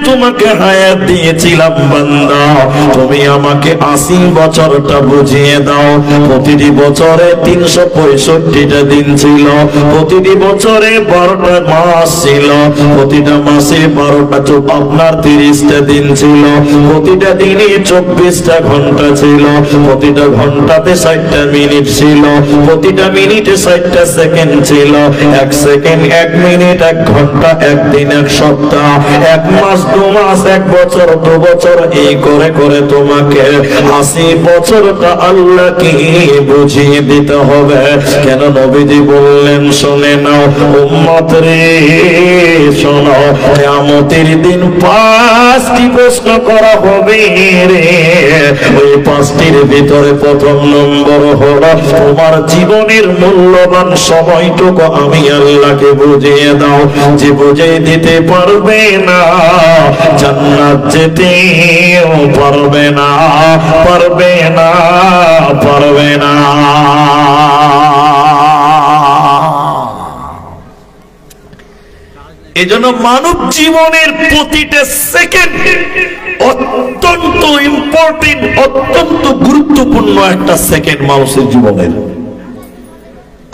তোমাকে হায়াত দিয়েছিলাম বান্দা, তুমি আমাকে 80 বছরটা বুঝিয়ে দাও। প্রতিটি বছরে 365টা দিন ছিল, প্রতিটি বছরে 12টা মাস ছিল, প্রতিটা মাসে 12টা আপনার 30টা দিন ছিল, প্রতিটা দিনে 24টা ঘন্টা ছিল, প্রতিটা ঘন্টাতে 60টা মিনিট ছিল, প্রতিটা মিনিটে 60টা সেকেন্ড ছিল। 1 সেকেন্ড 1 মিনিট 1 ঘন্টা 1 দিন 1 সপ্তাহ 1 মাস 2 মাস 1 বছর 2 বছর, এই করে করে তোমাকে 80 বছরটা আল্লাহকে বুঝিয়ে দিতে হবে। কেন নবীজি বললেন, শুনে নাও উম্মত রে, শোনো, কিয়ামতের দিন 5টি প্রশ্ন করা হবে রে। ওই 5টির ভিতরে প্রথম নম্বর হলো তোমার জীবনের মূল্যবান সময়টুকু আমি আল্লাহকে বুঝিয়ে দাও। যে বুঝিয়ে দিতে পারবে না জান্নাত যেতেও পারবে না, পারবে না, পারবে না। এজন্য মানব জীবনের প্রতিটা সেকেন্ড অত্যন্ত ইম্পর্টেন্ট, অত্যন্ত গুরুত্বপূর্ণ একটা সেকেন্ড মানুষের জীবনের।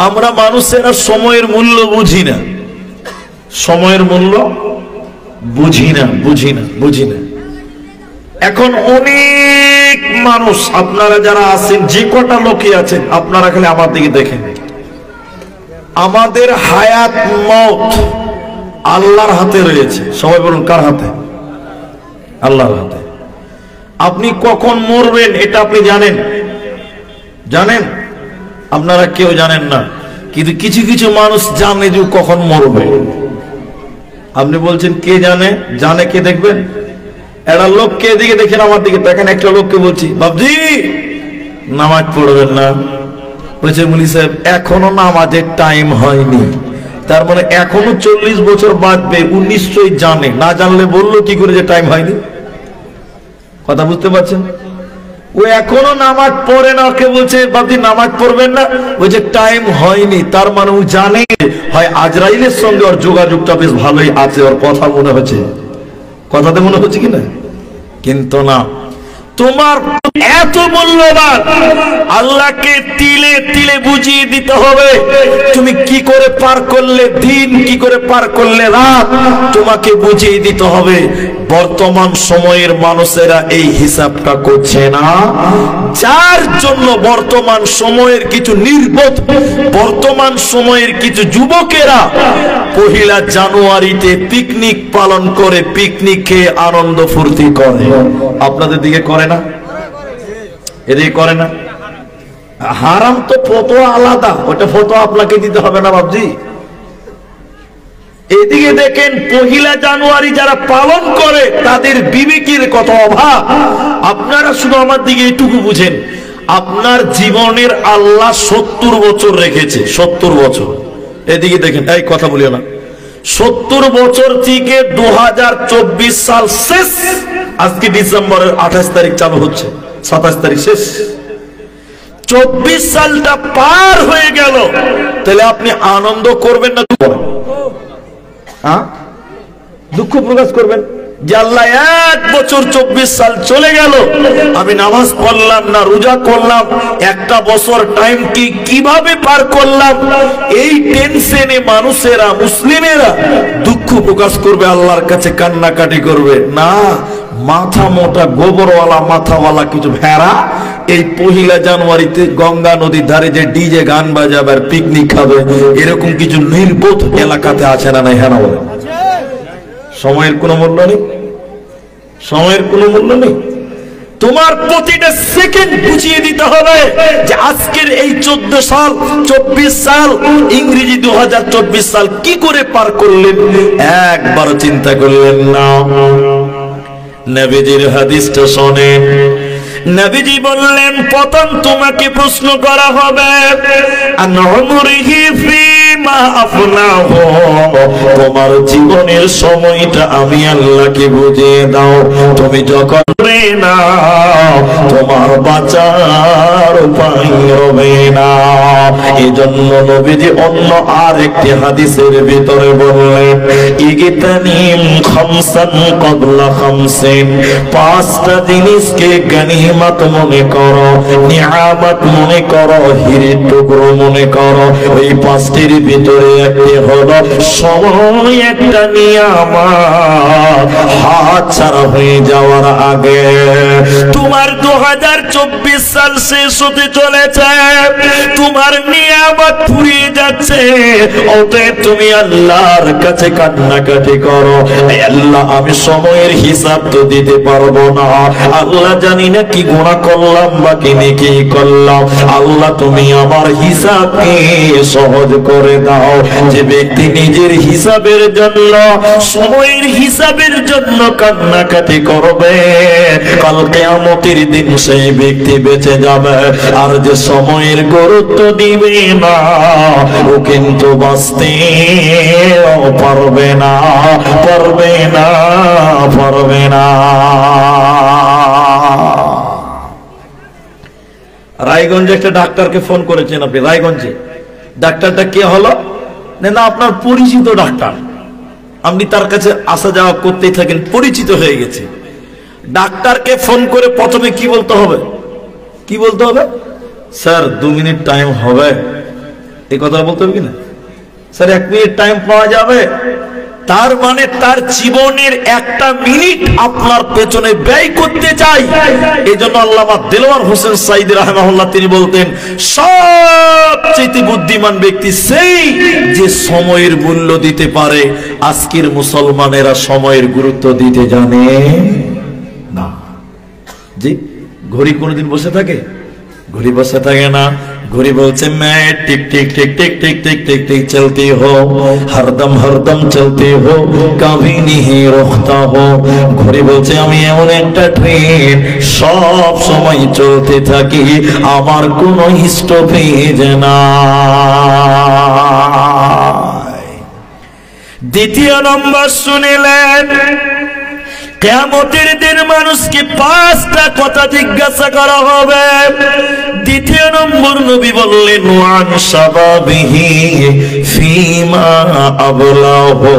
আমরা মানুষেরা সময়ের মূল্য বুঝি না, সময়ের মূল্য বুঝি না, বুঝি না, বুঝি না। এখন অনেক মানুষ, আপনারা যারা আছেন, যে কটা লোকই আছেন, আপনারা খালি আমার দিকে দেখেন। আমাদের হায়াত মওত আল্লাহর হাতে রয়েছে। সবাই বলুন, কার হাতে? আল্লাহর হাতে। আপনি কখন মরবেন এটা আপনি জানেন? জানেন? আপনারা কেউ জানেন না, কিন্তু কিছু কিছু মানুষ জানে যে কখন মরবে। আপনি বলছেন কে জানে? জানে কে? দেখবেন একটা লোককে, এদিকে দেখেন, আমার দিকে দেখেন, একটা লোককে বলছি, বাবজি নামাজ পড়বেন না, বলছে মুলি সাহেব এখনো নামাজের টাইম হয়নি। তার মানে এখনো 40 বছর বাঁচবে, ও নিশ্চয়ই জানে। না জানলে বললো কি করে যে টাইম হয়নি? কথা বুঝতে পারছেন? ও এখনো নামাজ পড়ে না, ওকে বলছে বাবজি নামাজ পড়বেন না, বলছে টাইম হয়নি। তার মানে ও জানে হয় আজরাইলের সঙ্গে ওর যোগাযোগটা বেশ ভালোই আছে, ওর কথা মনে হচ্ছে, কথাতে মনে হচ্ছে কিনা? কিন্তু না, তোমার এত মূল্যবান, আল্লাহকে তিলে তিলে বুঝিয়ে দিতে হবে। তুমি কি করে পার করলে দিন, কি করে পার করলে রাত, তোমাকে বুঝিয়ে দিতে হবে। বর্তমান সময়ের মানুষেরা এই হিসাবটা করছে না, যার জন্য বর্তমান সময়ের কিছু নির্বোধ, বর্তমান সময়ের কিছু যুবকেরা 1 জানুয়ারিতে পিকনিক পালন করে, পিকনিক খেয়ে আনন্দ ফুর্তি করে। আপনাদের দিকে করে না? এদিকে করে না? হারাম তো ফতোয়া আলাদা, ওটা ফতোয়া আপনাকে দিতে হবে না বাবজি। এদিকে দেখেন 1 জানুয়ারি যারা পালন করে তাদের বিবেকের কত অভাব। আপনারা শুধু আমার দিকে এটুকু বুঝেন, আপনার জীবনের আল্লাহ 70 বছর রেখেছে, 70 বছর। এদিকে দেখেন, এই কথা বলিও না, 70 বছর থেকে 2024 সাল শেষ। আজকে ডিসেম্বরের 28 তারিখ চালু হচ্ছে, 27 তারিখ শেষ। 24 সালটা পার হয়ে গেল, তাহলে আপনি আনন্দ করবেন না দুঃখ প্রকাশ করবেন যে আল্লাহ 1 বছর 24 সাল চলে গেল, আমি নামাজ পড়লাম না, রোজা করলাম, একটা বছর টাইম কি কিভাবে পার করলাম? এই টেনশনে মানুষেরা, মুসলিমেরা দুঃখ প্রকাশ করবে, আল্লাহর কাছে কান্নাকাটি করবে না। মাথা মোটা গোবরওয়ালা মাথাওয়ালা কিছু ভেড়া এই 1 জানুয়ারিতে গঙ্গা নদীর ধারে যে ডিজে গান বাজাবে আর পিকনিক খাবে, এরকম কিছু নির্বোধ এলাকাতে আছে না? নাই? হ্যাঁ না বলে? সময়ের কোনো মূল্য নেই, সময়ের কোনো মূল্য নেই। তোমার প্রতিটা সেকেন্ড বুঝিয়ে দিতে হবে যে আজকের এই 14 সাল 24 সাল ইংরেজি 2024 সাল কি করে পার করলেন, একবার চিন্তা করলেন না। নবীজির হাদিসটা শোনেন। নবীজি বললেন, প্রথম তোমাকে প্রশ্ন করা হবে আন উমরিহি ফিমা মা আফনাহ, তোমার জীবনের সময়টা আমি আল্লাহকে বুঝিয়ে দাও। তুমি যখন না তোমার বাঁচার উপায় হবে না। এজন্য নবীজি অন্য আর একটি হাদিসের ভিতরে বললেন, ইগতানিম খামসান ক্বাবলা খামসিন, পাঁচটা জিনিসকে গনিমত মনে করো, নিয়ামত মনে করো, হীরের টুকরো মনে করো। ওই পাঁচটির ভিতরে একটি হলো সময়, একটা নিয়ামত হাত ছাড়া হয়ে যাওয়ার আগে। তোমার 2024 সাল শেষ হতে চলেছে, তোমার নিয়ামত ফুরিয়ে যাচ্ছে। অতএব তুমি আল্লাহর কাছে কান্নাকাটি করো, আল্লাহ আমি সময়ের হিসাব তো দিতে পারবো না, আল্লাহ জানি না কি গুনাহ করলাম বা কি নেকি করলাম, আল্লাহ তুমি আমার হিসাবকে সহজ করে দাও। যে ব্যক্তি নিজের হিসাবের জন্য, সময়ের হিসাবের জন্য কান্নাকাটি করবে, কাল কিয়ামতের দিন সেই ব্যক্তি বেঁচে যাবে। আর যে সময়ের গুরুত্ব দিবে না, ও কিন্তু বাঁচতে পারবে না, পারবে না, পারবে না। রায়গঞ্জে একটা ডাক্তারকে ফোন করেছেন আপনি, রায়গঞ্জে। ডাক্তারটা কে হলো না আপনার পরিচিত ডাক্তার, আপনি তার কাছে আসা যাওয়া করতেই থাকেন, পরিচিত হয়ে গেছে। ডাক্তারকে ফোন করে প্রথমে কি বলতে হবে, কি বলতে হবে? স্যার 2 মিনিট টাইম হবে, এই কথা বলতে হবে কিনা? স্যার 1 মিনিট টাইম পাওয়া যাবে? তার মানে তার জীবনের 1টা মিনিট আপনার পেছনে ব্যয় করতে চাই। এই জন্য আল্লামা দেলোয়ার হোসেন সাঈদী রাহিমাহুল্লাহ তিনি বলতেন, সবচেয়ে বুদ্ধিমান ব্যক্তি সেই যে সময়ের মূল্য দিতে পারে। আজকের মুসলমানেরা সময়ের গুরুত্ব দিতে জানে না। জি, ঘড়ি কোনদিন বসে থাকে? ঘড়ি বসে থাকে না। घड़ी बोलते मैं टिक टिक टिक टिक टिक टिक टिक टिक चलती हो, हरदम हरदम चलती हो, कभी नहीं रुकता हो। घड़ी बोलते আমি এমন একটা ট্রেন সব সময় চলতে থাকি, আমার কোনো স্টপেজ নাই। দ্বিতীয় নম্বর শুনিলেন, কিয়ামতের দিন মানুষকে 5টা কথা জিজ্ঞাসা করা হবে। দ্বিতীয় নম্বর নবী বললেন, ওয়ান শাবাবিহি ফীমা আবলাহু,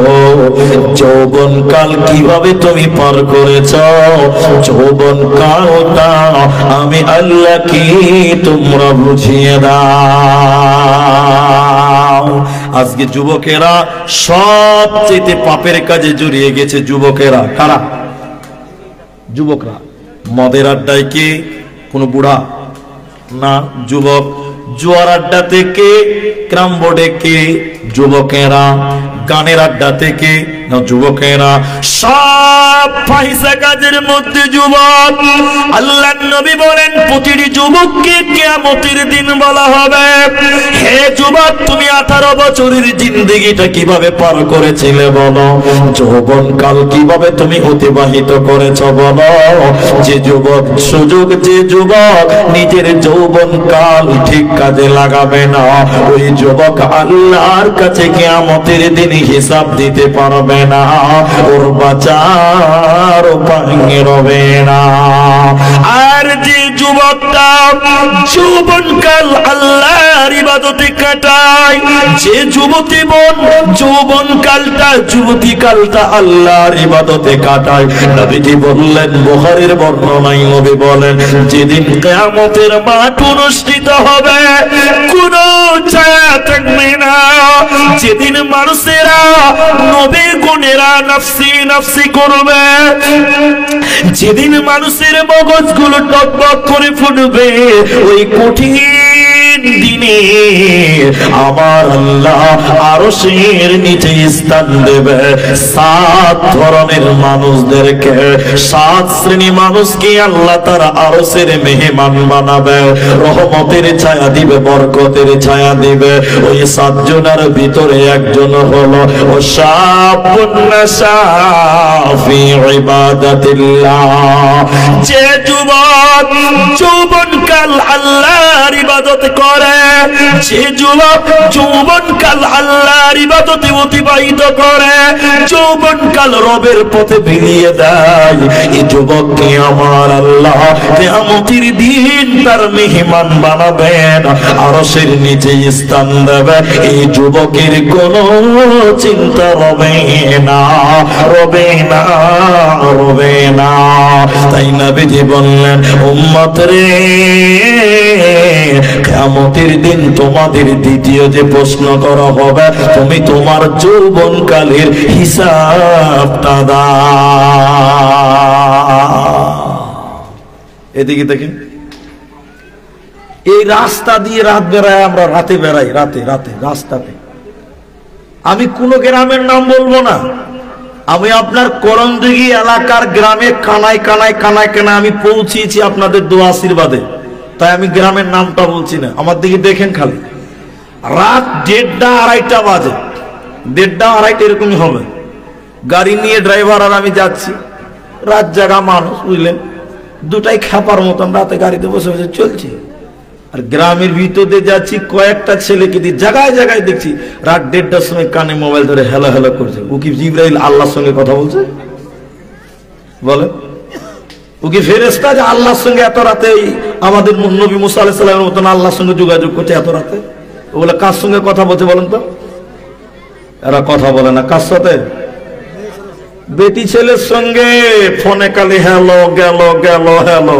যৌবনকাল কিভাবে তুমি পার করেছো, যৌবনকালটা আমি আল্লাহ কি তোমরা বুঝিয়ে দাও। আজকে যুবকেরা সবচেয়ে পাপের কাজে জড়িয়ে গেছে। যুবকেরা কারা? যুবকরা। মদের আড্ডায় কে? কোন বুড়া না, যুবক। জুয়ার আড্ডা থেকে, ক্রাম বোর্ডে কে? যুবকেরা। গানের আড্ডা থেকে না, যুবকেরা। সব ফাহিশা কাজের মধ্যে যুবক। আল্লাহর নবী বলেন, প্রতিটি যুবককে কিয়ামতের দিন বলা হবে, হে যুবক তুমি 18 বছরের জিন্দেগিটা কিভাবে পার করেছিলে বলো, যৌবনকাল কিভাবে তুমি অতিবাহিত করেছো বলো। যে যুবক সুযোগ, যে যুবক নিজের যৌবনকাল ঠিক কাজে লাগাবে না, ওই যুবক আল্লাহর কাছে কিয়ামতের দিন হিসাব দিতে পারবে না, ওর বাঁচার উপায় রবে না। আর যে যুবকটা যৌবনকাল আল্লাহর ইবাদতে কাটায়, যে যুবতী বোন যৌবনকালটা, যুবতীকালটা আল্লাহর ইবাদতে কাটায়, নবীজি বললেন, বুখারীর বর্ণনায় নবী বলেন, যেদিন কিয়ামতের মাঠ অনুষ্ঠিত হবে কোনো ছায়া থাকবে না, যেদিন মানুষেরা নবীর গুণেরা নফসি নফসি করবে, যেদিন মানুষের মগজগুলো টকবক করে ফুটবে, ওই কঠিন দিনে আমার আল্লাহ আরশের নিচে স্থান দেবে 7 ধরনের মানুষদেরকে। 7 শ্রেণী মানুষকে আল্লাহ তার আরশের মেহমান বানাবে, রহমতের ছায়া দিবে, বরকতের ছায়া দিবে। ওই 7 জনের ভিতরে একজন হলো ও শাবুন নাশা ফি ইবাদাতিল্লাহ, যে যুবক যৌবনকাল আল্লাহর ইবাদত করে, করে, যে যুবক যৌবনকাল আল্লাহর ইবাদতে অতিবাহিত করে, যৌবনকাল রবের পথে বিলিয়ে দেয়, এই যুবককে আমার আল্লাহ কিয়ামতের দিন তার মেহমান বানাবেন, আরশের নিচে স্থান দেবে। এই যুবকের কোনো চিন্তা রবে না, রবে না, রবে না। তাই নবীজি বললেন, উম্মত রে, কিয়ামতের দিন তোমাদের দ্বিতীয় যে প্রশ্ন করা হবে, তুমি তোমার যৌবনকালের হিসাবটা দাও। এদিকে দেখেন, এই রাস্তা দিয়ে রাত বেড়ায়, আমরা রাতে বেড়াই, রাতে রাতে রাস্তাতে। আমি কোন গ্রামের নাম বলবো না, আমি আপনার করণদিঘি এলাকার গ্রামে কানায় কানায় কানায় কানায় আমি পৌঁছিয়েছি আপনাদের দোয়া আশীর্বাদে, তাই আমি গ্রামের নামটা বলছি না। আমার দিকে দেখেন, খালি রাত 1:30 2:30 বাজে, 1:30 2:30 এরকমই হবে। গাড়ি নিয়ে ড্রাইভার আর আমি যাচ্ছি, রাত জাগা মানুষ, বুঝলেন, দুটাই খেপার মতন রাতে গাড়িতে বসে বসে চলছি। আর গ্রামের ভিতরে যাচ্ছি, কয়েকটা ছেলেকে দিয়ে জায়গায় জায়গায় দেখছি রাত 1:30টার সময় কানে মোবাইল ধরে হেলো হেলো করছে। ও কি জিবরাইল আল্লাহর সঙ্গে কথা বলছে? বলে ও কি ফেরেশতা যে আল্লাহর সঙ্গে এত রাতে আমাদের নবী মুসা আলাইহিস সালামের মতন আল্লাহর সঙ্গে যোগাযোগ করছে এত রাতে? ওগুলা কার সঙ্গে কথা বলছে বলেন তো? এরা কথা বলে না। কার সাথে? বেটি ছেলের সঙ্গে ফোনে কালি হ্যালো গেল গেল হ্যালো।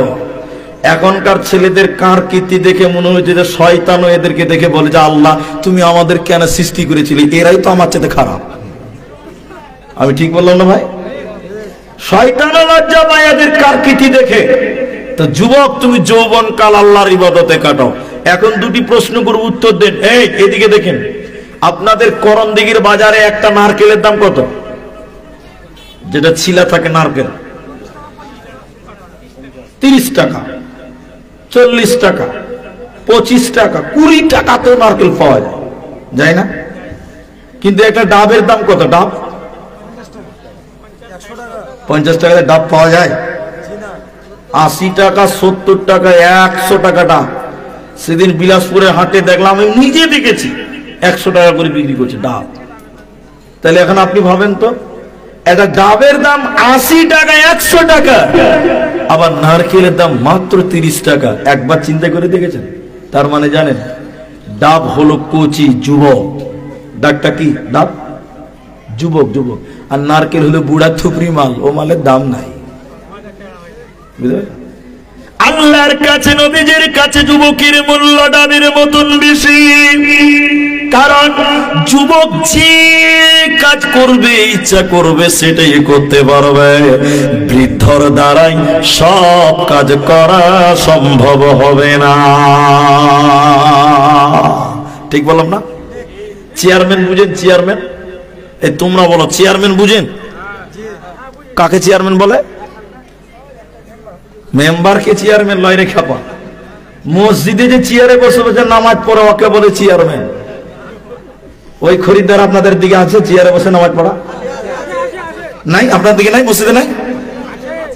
এখনকার ছেলেদের কার কীর্তি দেখে মনে হয়েছে যে শয়তানও এদেরকে দেখে বলে যে আল্লাহ তুমি আমাদের কেন সৃষ্টি করেছিলি, এরাই তো আমার চেয়ে খারাপ। আমি ঠিক বললাম না ভাই? শয়তানও লজ্জা পায় এদের কার কীর্তি দেখে। তো যুবক, তুমি যৌবনকাল আল্লাহর ইবাদতে কাটাও। এখন দুটি প্রশ্ন করব, উত্তর দেন। এই এদিকে দেখেন, আপনাদের করণদিঘির বাজারে একটা নারকেলের দাম কত? যেটা ছিলা থাকে নারকেল, 30 টাকা, 40 টাকা, 25 টাকা, 20 টাকাতেও নারকেল পাওয়া যায়, যায় না? কিন্তু একটা ডাবের দাম কত? ডাব 50 টাকাতে ডাব পাওয়া যায়? 80 টাকা, 70 টাকা, 100 টাকা ডাব। সেদিন বিলাসপুরের হাটে দেখলাম, আমি নিজে দেখেছি, 100 টাকা করে বিক্রি করছে ডাব। তাহলে এখন আপনি ভাবেন তো, একটা ডাবের দাম 80 টাকা, 100 টাকা, আবার নারকেলের দাম মাত্র 30 টাকা। একবার চিন্তা করে দেখেছেন? তার মানে জানেন, ডাব হলো কচি যুবক। ডাকটা কি? ডাব যুবক, যুবক। আর নারকেল হলো বুড়া থুপড়ি মাল, ও মালের দাম নাই। বুঝলেন? আল্লাহর কাছে, নবীজির কাছে যুবকের মূল্য ডাবের মতন বেশি। কারণ যুবক যে কাজ করবে, ইচ্ছা করবে, সেটাই করতে পারবে। বৃদ্ধর দ্বারাই সব কাজ করা সম্ভব হবে না। ঠিক বললাম না? চেয়ারম্যান বুঝেন? চেয়ারম্যান, এই তোমরা বলো, চেয়ারম্যান বুঝেন? কাকে চেয়ারম্যান বলে? মেম্বারকে চেয়ারম্যান লয় রে খাপা। মসজিদে যে চেয়ারে বসে বসে নামাজ পড়ে, ওকে বলে চেয়ারম্যান। ওই খরিদ্দার আপনাদের দিকে আছে চেয়ারে বসে নামাজ পড়া? নাই? আপনার দিকে নাই? মসজিদে নাই?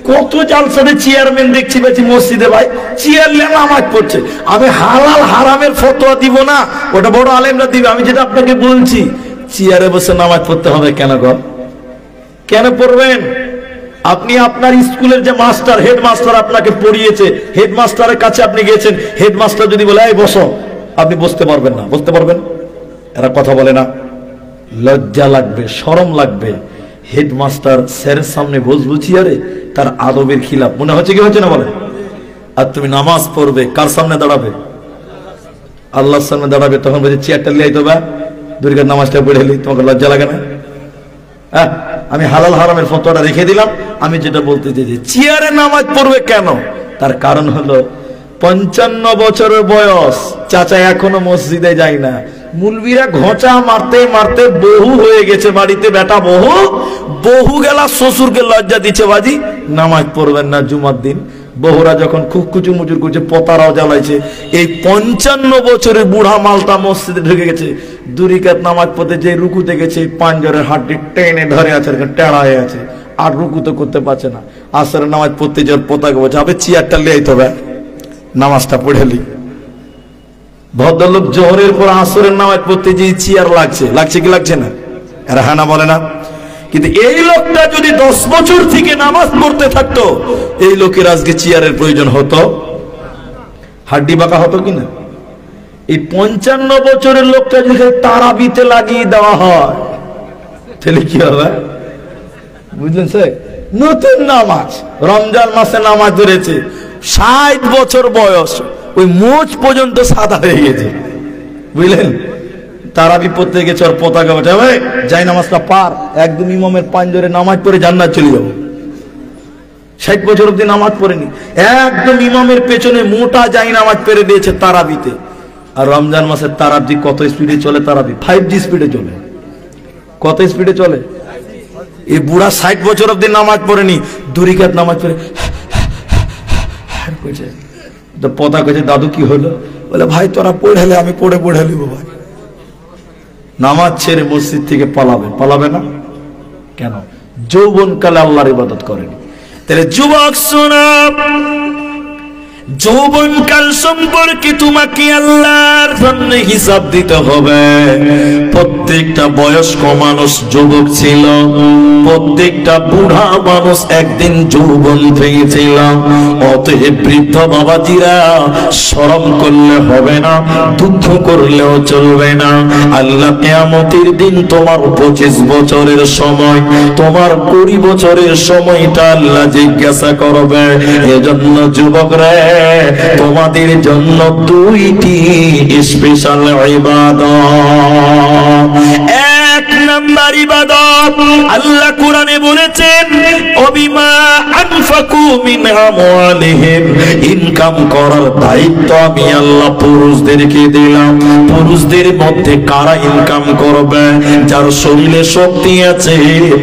কত জালসাতে চেয়ারম্যান দেখছি বেশি মসজিদে ভাই, চেয়ারম্যান নামাজ পড়ছে। আমি হালাল হারামের ফতোয়া দিব না, ওটা বড় আলেমরা দিবে। আমি যেটা আপনাকে বলছি, চেয়ারে বসে নামাজ পড়তে হবে কেন গো? কেন পড়বেন? আপনি আপনার স্কুলের যে মাস্টার, হেডমাস্টার আপনাকে পড়িয়েছে, হেডমাস্টারের কাছে আপনি গেছেন, হেডমাস্টার যদি বলে এই বসো, আপনি বসতে পারবেন না? বসতে পারবেন? এরা কথা বলে না? লজ্জা লাগবে, শরম লাগবে। হেডমাস্টার স্যারের সামনে বসবো চেয়ারে, তার আদবের খিলাফ মনে হচ্ছে কি হচ্ছে না বলে? আর তুমি নামাজ পড়বে, কার সামনে দাঁড়াবে? আল্লাহর সামনে দাঁড়াবে। তখন বলছে চেয়ারটা লিয়ে দেবা, দুর্গার নামাজটা পড়ে এলি, তোমাকে লজ্জা লাগে না? হ্যাঁ, আমি হালাল হারামের ফতোয়াটা রেখে দিলাম। আমি যেটা বলতে চাইছি, চেয়ারে নামাজ পড়বে কেন? তার কারণ হলো 55 বছরের বয়স, চাচা এখনো মসজিদে যায় না। মুলবিরা ঘোঁচা মারতে মারতে বহু হয়ে গেছে বাড়িতে, বেটা বহু, বহু গেলা শ্বশুরকে লজ্জা দিচ্ছে, বাজি নামাজ পড়বেন না জুমার দিন। বহুরা যখন খুব কুচুর মুচুর করছে, পতারাও জ্বালাইছে। এই 55 বছরের বুড়া মালটা মসজিদে ঢুকে গেছে, দুরিকাত নামাজ পড়তে যে রুকুতে গেছে, পাঞ্জরের হাড্ডি টেনে ধরে আছে, টেড়া হয়ে আছে, আর রুকু তো করতে পারছে না। আসরের নামাজ পড়তে যাওয়ার পোতাকে বলছে, আবে চেয়ারটা লিয়ে আইতে হবে, নামাজটা পড়ে লি। ভদ্রলোক জোহরের পর আসরের নামাজ পড়তে যে চেয়ার লাগছে, লাগছে কি লাগছে না? এরা হ্যাঁ না বলে না? কিন্তু এই লোকটা যদি 10 বছর থেকে নামাজ পড়তে থাকতো, এই লোকের আজকে চেয়ারের প্রয়োজন হতো, হাড্ডি বাঁকা হতো কিনা? এই 55 বছরের লোকটা যদি তারাবিতে লাগিয়ে দেওয়া হয় তাহলে কি হবে বুঝলেন স্যার? নতুন নামাজ, রমজান মাসে নামাজ ধরেছে, 60 বছর বয়স, ওই মোচ পর্যন্ত সাদা হয়ে গেছে, বুঝলেন? তারাবি পড়তে গেছে, ওর পতাকা বাঁচা যাই নামাজটা পার, একদম ইমামের পাঞ্জরে নামাজ পড়ে জান্নাত চলে যাবো। 60 বছর অব্দি নামাজ পড়েনি, একদম ইমামের পেছনে মোটা যাই নামাজ পেরে দিয়েছে তারাবিতে। আর রমজান মাসের তারাবি কত স্পিডে চলে? তারাবি 5G স্পিডে চলে। কত স্পিডে চলে? এই বুড়া 60 বছর অব্দি নামাজ পড়েনি, দুরিকাত নামাজ পড়ে তো পতা কইছে, দাদু কি হলো? বলে ভাই তোরা পড়ালে আমি পড়ে নিব ভাই। নামাজ ছেড়ে মসজিদ থেকে পালাবে, পালাবে না কেন? যৌবনকালে আল্লাহর ইবাদত করেনি। তাহলে যুবক শোনো, যৌবনকাল সম্পর্কে তোমাকে আল্লাহর সামনে হিসাব দিতে হবে। প্রত্যেকটা বয়স্ক মানুষ যুবক ছিল, প্রত্যেকটা বুড়া মানুষ একদিন যৌবন পেয়েছিল। অতএব বৃদ্ধ বাবাজিরা শরম করলে হবে না, দুঃখ করলেও চলবে না। আল্লাহ কিয়ামতের দিন তোমার 25 বছরের সময়, তোমার 20 বছরের সময়টা আল্লাহ জিজ্ঞাসা করবে। এজন্য যুবকরা, তোমাদের জন্য 2টি স্পেশাল ইবাদত। এক নাম্বার ইবাদত আল্লাহ কোরআনে বলেছেন, অবিমা আনফাকু মিন আমওয়ালিহিম, ইনকাম করার দায়িত্ব আমি আল্লাহ পুরুষদেরকে দিলাম। পুরুষদের মধ্যে কারা ইনকাম করবে? যার শরীরে শক্তি আছে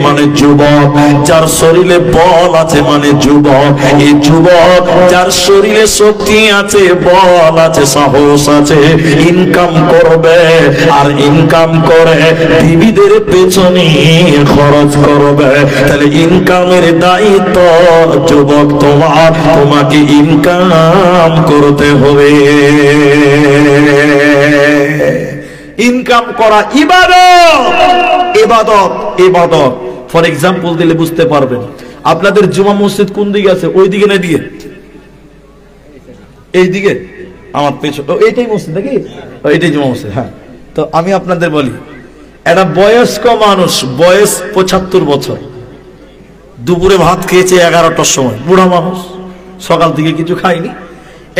মানে যুবক, যার শরীরে বল আছে মানে যুবক। এই যুবক যার শরীরে শক্তি আছে, বল আছে, সাহস আছে, ইনকাম করবে। আর ইনকাম করে বিবিদের পেছনে খরচ করবে। তাহলে ইনকামের দায়িত্ব যুবক তোমার, তোমাকে ইনকাম করতে হবে। ইনকাম করা ইবাদত, ইবাদত, ইবাদত। ফর এক্সাম্পল দিলে বুঝতে পারবেন। আপনাদের জুমা মসজিদ কোন দিকে আছে? ওই দিকে না দিকে? এইদিকে আমার পেছনে এইটাই মসজিদ নাকি? এইটাই জুমা মসজিদ। হ্যাঁ, তো আমি আপনাদের বলি, একটা বয়স্ক মানুষ, বয়স 75 বছর, দুপুরে ভাত খেয়েছে 11টার সময়। বুড়া মানুষ, সকাল থেকে কিছু খায়নি,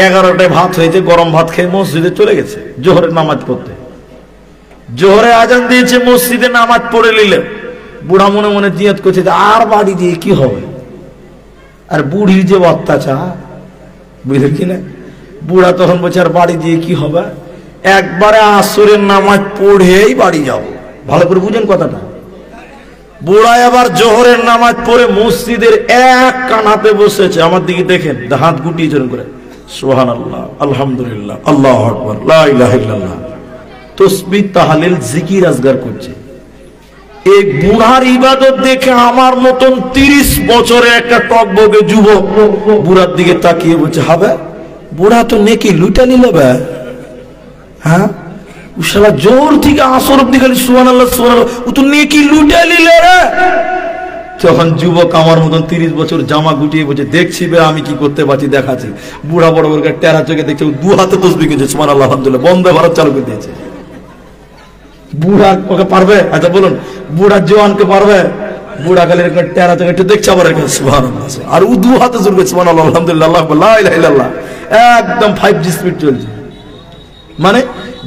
11টায় ভাত হয়েছে, গরম ভাত খেয়ে মসজিদে চলে গেছে জোহরের নামাজ পড়তে। জোহরে আজান দিয়েছে, মসজিদে নামাজ পড়ে নিলে বুড়া মনে মনে জিয়াত করছে যে আর বাড়ি দিয়ে কি হবে? আর বুড়ির যে অত্যাচার, বুঝলেন কিনা? বুড়া তখন বলছে আর বাড়ি দিয়ে কি হবে? একবারে আসরের নামাজ পড়েই বাড়ি যাও। ভালো করে বুঝেন কথাটা। বুড়া এবার জোহরের নামাজ পড়ে মসজিদের এক কানাতে বসেছে, আমার দিকে দেখেন, হাত গুটিয়ে জোর করে সুবহানাল্লাহ, আলহামদুলিল্লাহ, আল্লাহু আকবার, লা ইলাহা ইল্লাল্লাহ, তাসবিহ, তাহলিল, জিকির আজগার করছে। এই বুড়ার ইবাদত দেখে আমার মতন 30 বছরের একটা টকবগে যুবক বুড়ার দিকে তাকিয়ে বলছে, হবে বুড়া তো নেকি লুটা নিল বে। হ্যাঁ, ও শালা জোর থেকে আসর অব্দি খালি সুবহানাল্লাহ সুবহানাল্লাহ, ও তো নেকি লুটা নিল রে। তখন যুবক আমার মতন 30 বছর জামা গুটিয়ে বলছে, দেখছি বে আমি কি করতে পারছি, দেখাচ্ছি। বুড়া বড় বড় টেরা চোখে দেখছে, 2 হাতে তাসবিহ করছে, সুবহানাল্লাহ, আলহামদুলিল্লাহ, বন্দে ভারত চালু করে দিয়েছে। বুড়া ওকে পারবে? আচ্ছা বলুন, বুড়া জওয়ানকে পারবে? বুড়া খালি টেরা চোখে একটু দেখছে, আবার সুবহানাল্লাহ, আর ও 2 হাতে জোর করছে, সুবহানাল্লাহ, আলহামদুলিল্লাহ, আল্লাহু আকবার, লা ইলাহা ইল্লাল্লাহ, একদম 5G স্পিড চলছে। মানে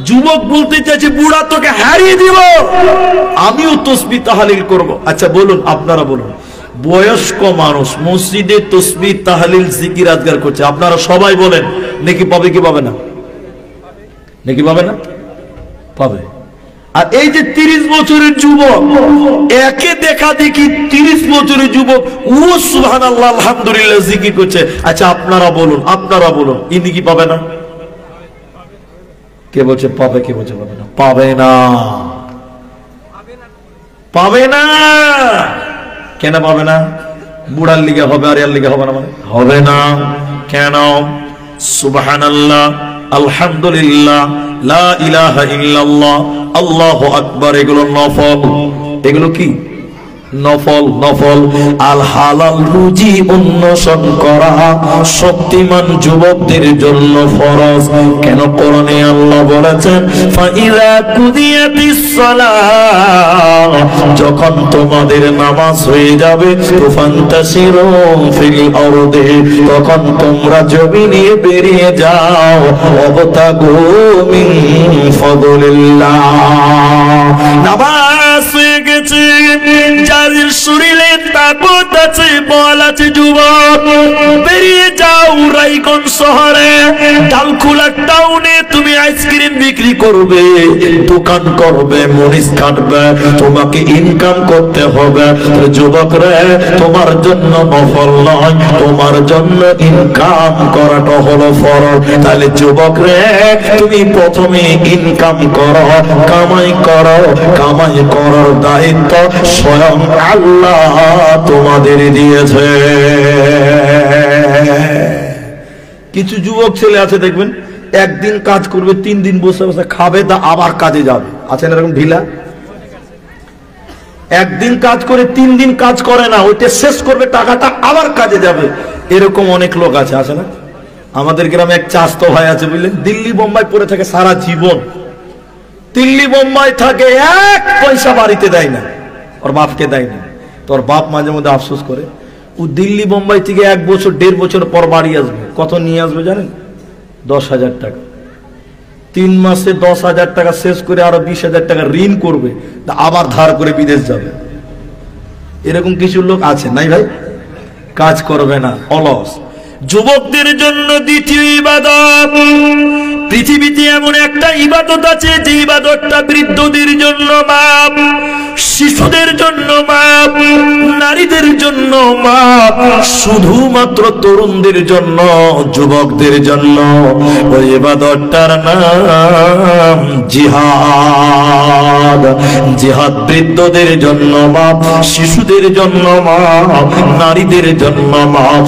যুবক বলতে চাইছে, বুড়া তোকে হারিয়ে দিব, আমিও তাসবিহ তাহলিল করব। আচ্ছা বলুন, আপনারা বলুন, বয়স্ক মানুষ মসজিদে তাসবিহ তাহলিল জিকির আজগার করছে, আপনারা সবাই বলেন নেকি পাবে কি পাবে না? নেকি পাবে না? পাবে। আর এই যে 30 বছরের যুবক, একে দেখা দেখি 30 বছরের যুবক ও সুবহানাল্লাহ, আলহামদুলিল্লাহ জিকির করছে। আচ্ছা আপনারা বলুন, আপনারা বলুন, ইনি কি পাবে না? কে বলছে পাবে, কে বলছে পাবে না? পাবে না, পাবে না। কেন পাবে না? বুড়ার লিগে হবে আর এর লিগে হবে না? মানে হবে না কেন? সুবহানাল্লাহ, আলহামদুলিল্লাহ, লা ইলাহা ইল্লাল্লাহ, আল্লাহু আকবার, এগুলো নফল। এগুলো কি? নফল। নফল। আল হালাল রুজি অন্বেষণ করা শক্তিমান যুবকদের জন্য ফরজ। কেন? কোরআনে আল্লাহ বলেছেন, ফাইযা কুদিয়াতিস সালাহ, যখন তোমাদের নামাজ হয়ে যাবে, ফান্তাশিরু ফিল আরদি, তখন তোমরা জমিনে বেরিয়ে যাও, ওয়াবতাগু মিন ফাদলিল্লাহ। নামাজ হয়ে গেছে, যাদের শরীরে তাকত আছে, বল আছে, যুবক বেরিয়ে যাও রায়গঞ্জ শহরে, ডালখোলা টাউনে তুমি আইসক্রিম বিক্রি করবে, দোকান করবে, মরিচ কাটবে, তোমাকে ইনকাম করতে হবে। যুবক রে, তোমার জন্য নফল নয়, তোমার জন্য ইনকাম করাটা হলো ফরজ। তাহলে যুবক রে, তুমি প্রথমে ইনকাম করো, কামাই করো। কামাই করার দায়িত্ব স্বয়ং আল্লাহ তোমাদের দিয়েছে। কিছু যুবক ছেলে আছে দেখবেন, একদিন কাজ করবে, 3 দিন বসে বসে খাবে, তা আবার কাজে যাবে। আছেন এরকম ঢিলা? একদিন কাজ করে 3 দিন কাজ করে না, ওইটা শেষ করবে, টাকাটা আবার কাজে যাবে। এরকম অনেক লোক আছে, আছে না? আমাদের গ্রামে এক চাস্তো ভাই আছে, বুঝলেন, দিল্লি বোম্বাই পড়ে থাকে সারা জীবন। দিল্লি বোম্বাই থাকে, 1 পয়সা বাড়িতে দেয় না, ওর বাপকে দেয় না। তোর বাপ মাঝে মধ্যে আফসোস করে, ও দিল্লি বোম্বাই থেকে 1 বছর 1.5 বছর পর বাড়ি আসবে। কত নিয়ে আসবে জানেন? 10,000 টাকা। 3 মাসে 10,000 টাকা শেষ করে আরো 20,000 টাকা ঋণ করবে, তা আবার ধার করে বিদেশ যাবে। এরকম কিছু লোক আছে, নাই ভাই? কাজ করবে না, অলস। যুবকদের জন্য দ্বিতীয় ইবাদত, পৃথিবীতে এমন একটা ইবাদত আছে যে ইবাদতটা বৃদ্ধদের জন্য মাপ, শিশুদের জন্য মাপ, নারীদের জন্য মাপ, শুধুমাত্র তরুণদের জন্য, যুবকদের জন্য। ওই ইবাদতটার নাম জিহাদ। জিহাদ বৃদ্ধদের জন্য মাপ, শিশুদের জন্য মাপ, নারীদের জন্য মাপ,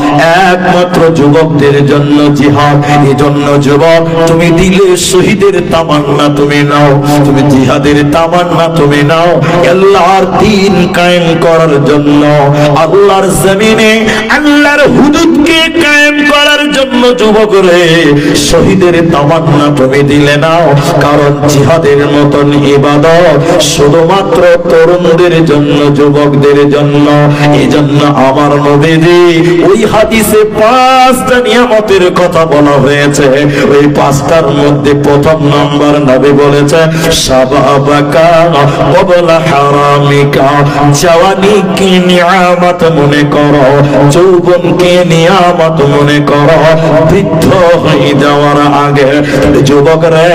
একমাত্র যুবকদের জন্য জিহাদ। এই জন্য যুবক, তুমি দিলে শহীদের তামান্না তুমি নাও, তুমি জিহাদের তামান্না তুমি নাও, আল্লাহর দ্বীন কায়েম করার জন্য, আল্লাহর জমিনে আল্লাহর হুদুদকে কায়েম করার জন্য। যুবক রে, শহীদের তামান্না তুমি দিলে নাও, কারণ জিহাদের মতন ইবাদত শুধুমাত্র তরুণদের জন্য, যুবকদের জন্য। এই জন্য আমার নবীজি ওই হাদিসে 5টা নিয়ামতের কথা বলা হয়েছে, ওই 5টার মধ্যে প্রথম নাম্বার নবী বলেছে, শাবাবাকা ওয়াবলা হারামিকা, জওয়ানিকে নিয়ামত মনে করো, যৌবনকে নিয়ামত মনে করো, বৃদ্ধ হয়ে যাওয়ার আগে। যুবক রে,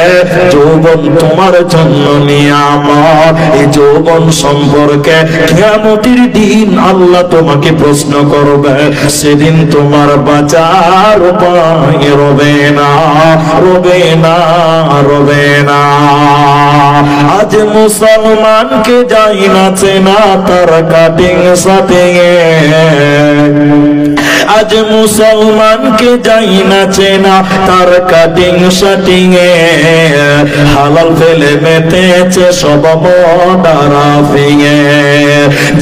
যৌবন তোমার জন্য নিয়ামত। এই যৌবন সম্পর্কে কিয়ামতের দিন আল্লাহ তোমাকে প্রশ্ন করবে। সেদিন তোমার বাঁচার উপায় রবে না, রবে না, রবে না। আজ মুসলমানকে যাই না চেনা তার কাটিং সাটিং এ, আজ মুসলমানকে যাই না চেনা তার কাটিং শাটিং এ, হালাল ফেলে মেতেছে সব মদারাফিং এ।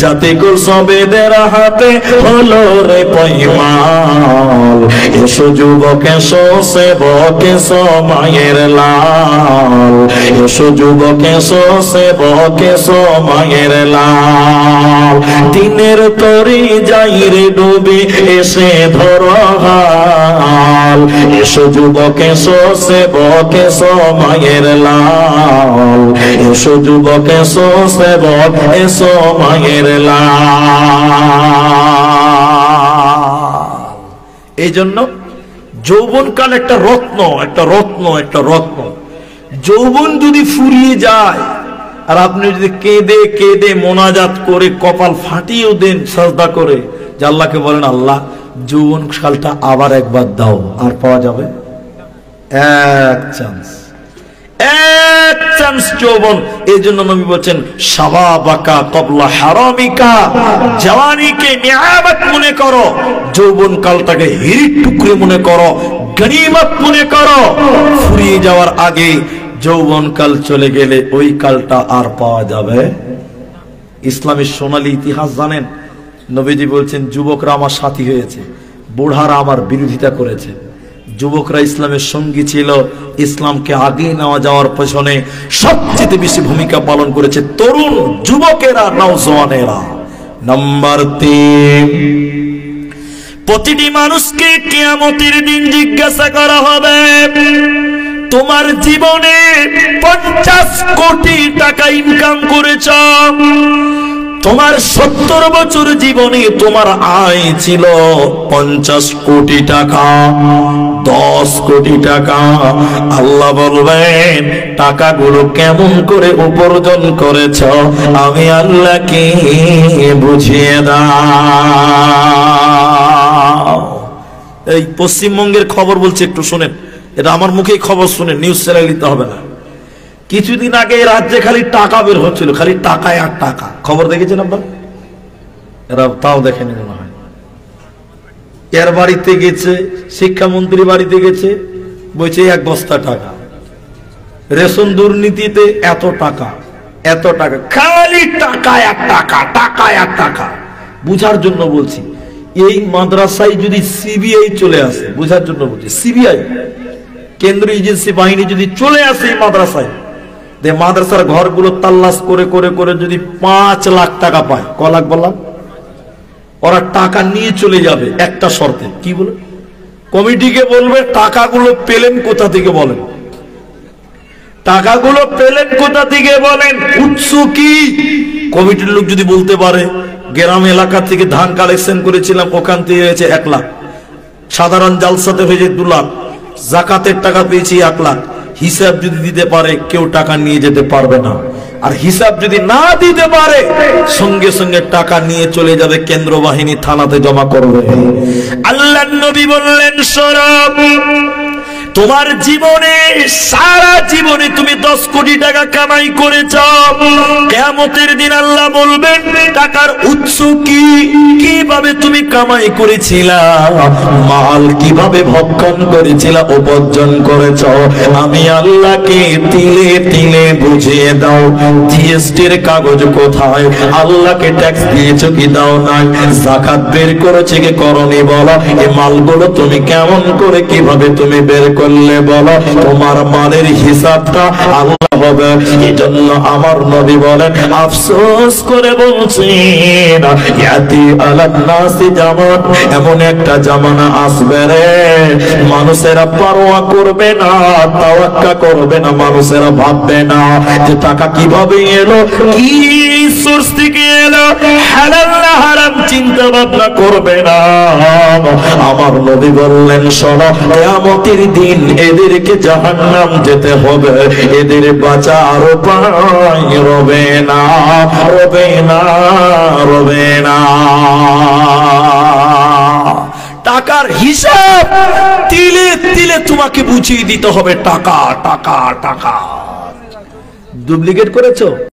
জাতিকুল সবেদের হাতে হলো রে পয়মাল, এসো যুবক এসো সেবক এসো মায়ের লাল, এসো যুবক এসো সেবক এসো মায়ের লাল। দিনের তরি যাই রে ডুবি এসে ধরো হাল, এসো যুবক এসো সেবক এসো মায়ের লাল, এসো যুবক এসো সেবক এসো মায়ের লাল। এই জন্য যৌবনকাল একটা রত্ন, একটা রত্ন, একটা রত্ন। যৌবন যদি ফুরিয়ে যায় আর আপনি যদি কেঁদে কেঁদে মোনাজাত করে কপাল ফাটিয়েও দেন সাজদা করে, যে আল্লাহকে বলেন, আল্লাহ যৌবন কালটা আবার একবার দাও, আর পাওয়া যাবে? এক চান্স, এক চান্স যৌবন। এই জন্য নবী বলছেন শাবাবাকা ক্বাবলা হারামিকা, জওয়ানিকে নিয়ামত মনে করো, যৌবন কালটাকে হিরির টুকরে মনে করো, গনিমত মনে করো। ফুরিয়ে যাওয়ার আগে যৌবন কাল চলে গেলে ওই কালটা আর পাওয়া যাবে। ইসলামের সোনালী ইতিহাস জানেন? নবীজি বলছেন যুবকরা আমার সাথী হয়েছে, বুড়ারা আমার বিরোধিতা করেছে। যুবকরা ইসলামের সঙ্গী ছিল, ইসলামকে আগে নেওয়া যাওয়ার পেছনে সবচেয়ে বেশি ভূমিকা পালন করেছে তরুণ যুবকেরা, নওজওয়ানেরা। নাম্বার 3, প্রতিটি মানুষকে কিয়ামতের দিন জিজ্ঞাসা করা হবে, তোমার জীবনে 50 কোটি টাকা ইনকাম করেছ, তোমার 70 বছর জীবনে তোমার আয় ছিল 50 কোটি টাকা, 10 কোটি টাকা। আল্লাহ বলবেন টাকাগুলো কেমন করে উপার্জন করেছ, আমি আল্লাহকে বুঝিয়ে দাও। এই পশ্চিমবঙ্গের খবর বলছে, একটু শোনেন, এটা আমার মুখেই খবর শুনেন, নিউজ চ্যানেল দিতে হবে না। কিছুদিন আগে এই রাজ্যে খালি টাকা বের হচ্ছিল, খালি টাকায় আর টাকা। খবর দেখেছেন আপনার? এরা তাও দেখেনি মনে হয়। এর বাড়িতে গেছে, শিক্ষামন্ত্রী বাড়িতে গেছে, বলছে 1 বস্তা টাকা। রেশন দুর্নীতিতে এত টাকা, এত টাকা, খালি টাকায় আর টাকা, টাকায় আর টাকা। বুঝার জন্য বলছি, এই মাদ্রাসায় যদি সিবিআই চলে আসে, বুঝার জন্য বলছি, সিবিআই কেন্দ্রীয় এজেন্সি বাহিনী যদি চলে আসে এই মাদ্রাসায়, মাদ্রাসার ঘরগুলো তাল্লাশ করে করে করে যদি 5 লাখ টাকা পায়, ক লাখ বললাম, ওরা টাকা নিয়ে চলে যাবে একটা শর্তে। কি বলে? কমিটিকে বলবে টাকাগুলো পেলেন কোথা থেকে বলেন, টাকাগুলো পেলেন কোথা থেকে বলেন, উৎস কি। কমিটির লোক যদি বলতে পারে গ্রাম এলাকা থেকে ধান কালেকশন করেছিলাম, ওখান থেকে হয়েছে 1 লাখ, সাধারণ জালসাতে হয়েছে 2 লাখ, জাকাতের টাকা পেয়েছি 1 লাখ, হিসাব যদি দিতে পারে কেউ টাকা নিয়ে যেতে পারবে না। আর হিসাব যদি না দিতে পারে সঙ্গে সঙ্গে টাকা নিয়ে চলে যাবে, কেন্দ্র বাহিনী থানাতে জমা করবে। আল্লাহর নবী বললেন শরব, তোমার জীবনে সারা জীবনে তুমি 10 কোটি টাকা কামাই করেছ, কিয়ামতের দিন আল্লাহ বলবেন টাকার উৎস কি, কিভাবে তুমি কামাই করেছিলা, মাল কিভাবে ভক্ষণ করেছিলা, উপার্জন করেছ, আমি আল্লাহকে তিলে তিলে বুঝিয়ে দাও। জিএসটির কাগজ কোথায়, আল্লাহকে ট্যাক্স দিয়েছো কি দাও নাই, যাকাত বের করেছে কি করনি বলো, এই মালগুলো তুমি কেমন করে কিভাবে তুমি বের করলে বলো, তোমার মালের হিসাবটা আল্লাহ হবে। এজন্য আমার নবী বলেন, আফসোস করে বলছেন, ইয়াতি আলান নাসি জামান, এমন একটা জামানা আসবে রে, মানুষেরা পরোয়া করবে না, তাওয়াক্কা করবে না, মানুষেরা ভাববে না যে টাকা কিভাবে এলো, কি সোর্স থেকে এলো, হালাল না হারাম চিন্তা ভাবনা করবে না। আমার নবী বললেন শোনো, কিয়ামতের দিন এদেরকে জাহান্নাম যেতে হবে, এদের বাঁচার উপায় রবে না, রবে না, রবে না। টাকার হিসাব তিলে তিলে তোমাকে বুঝিয়ে দিতে হবে, টাকা টাকা টাকা। ডুপ্লিকেট করেছো?